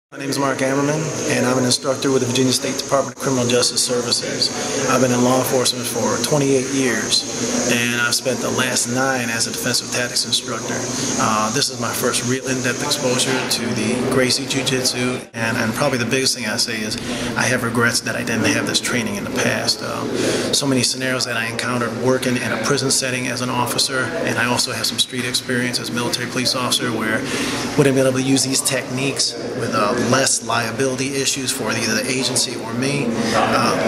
My name is Armand, and I'm an instructor with the Virginia State Department of Criminal Justice Services. I've been in law enforcement for 28 years, and I've spent the last 9 as a defensive tactics instructor. This is my first real in-depth exposure to the Gracie Jiu-jitsu, and probably the biggest thing I say is I have regrets that I didn't have this training in the past. So many scenarios that I encountered working in a prison setting as an officer, and I also have some street experience as a military police officer where I wouldn't be able to use these techniques with less liability issues for either the agency or me,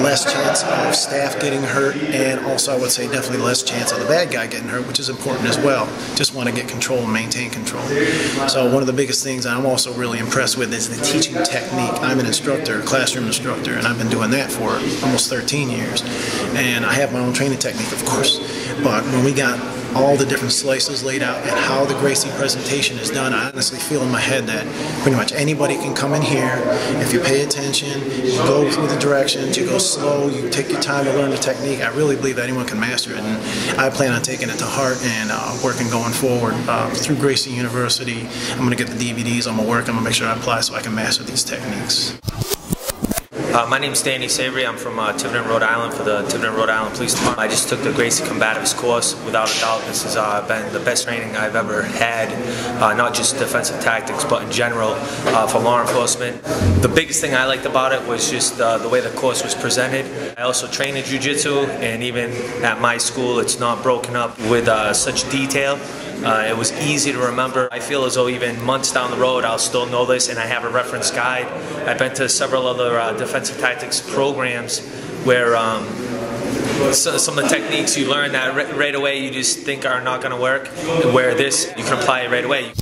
less chance of staff getting hurt, and also I would say definitely less chance of the bad guy getting hurt, which is important as well. Just want to get control and maintain control. So one of the biggest things I'm also really impressed with is the teaching technique. I'm an instructor, classroom instructor, and I've been doing that for almost 13 years. And I have my own training technique, of course, but when we got all the different slices laid out and how the Gracie presentation is done, I honestly feel in my head that pretty much anybody can come in here if you pay attention, you go through the directions, you go slow, you take your time to learn the technique. I really believe that anyone can master it, and I plan on taking it to heart and working going forward through Gracie University. I'm going to get the DVDs, I'm going to work, I'm going to make sure I apply so I can master these techniques. My name is Daniele De Sanctis. I'm from Tiverton, Rhode Island for the Tiverton, Rhode Island Police Department. I just took the Gracie Combatives course. Without a doubt, this has been the best training I've ever had, not just defensive tactics, but in general for law enforcement. The biggest thing I liked about it was just the way the course was presented. I also train in Jiu-jitsu, and even at my school, it's not broken up with such detail. It was easy to remember. I feel as though even months down the road I'll still know this, and I have a reference guide. I've been to several other defensive tactics programs where some of the techniques you learn that right away you just think are not going to work, where this, you can apply it right away.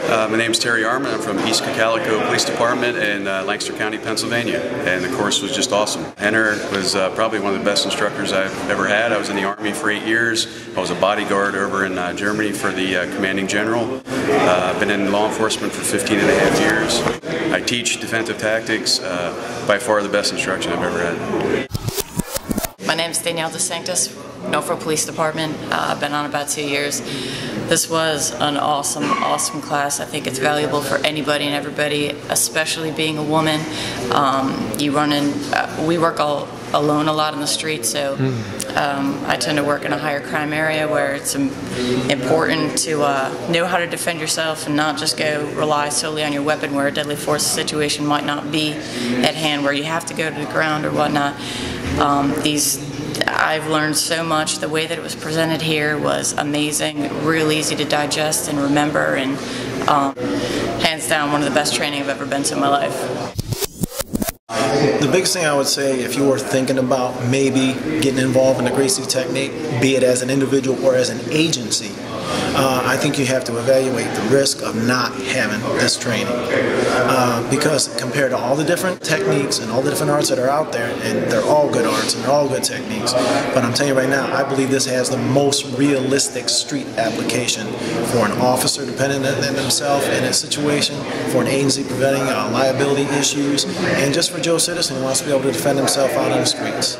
My name is Armand. I'm from East Calico Police Department in Lancaster County, Pennsylvania, and the course was just awesome. Henner was probably one of the best instructors I've ever had. I was in the Army for 8 years. I was a bodyguard over in Germany for the commanding general. I've been in law enforcement for 15.5 years. I teach defensive tactics, by far the best instruction I've ever had. My name is Daniele De Sanctis, Norfolk Police Department. I've been on about 2 years. This was an awesome class. I think it's valuable for anybody and everybody, especially being a woman. We work all alone a lot in the street, so I tend to work in a higher crime area where it's important to know how to defend yourself and not just go rely solely on your weapon where a deadly force situation might not be at hand, where you have to go to the ground or whatnot. I've learned so much. The way that it was presented here was amazing, real easy to digest and remember, and hands down one of the best training I've ever been to in my life. The biggest thing I would say, if you were thinking about maybe getting involved in the Gracie technique, be it as an individual or as an agency, I think you have to evaluate the risk of not having this training. Because compared to all the different techniques and all the different arts that are out there, and they're all good arts and they're all good techniques, but I'm telling you right now, I believe this has the most realistic street application for an officer dependent on themselves in a situation, for an agency preventing liability issues, and just for Joe Citizen who wants to be able to defend himself out on the streets.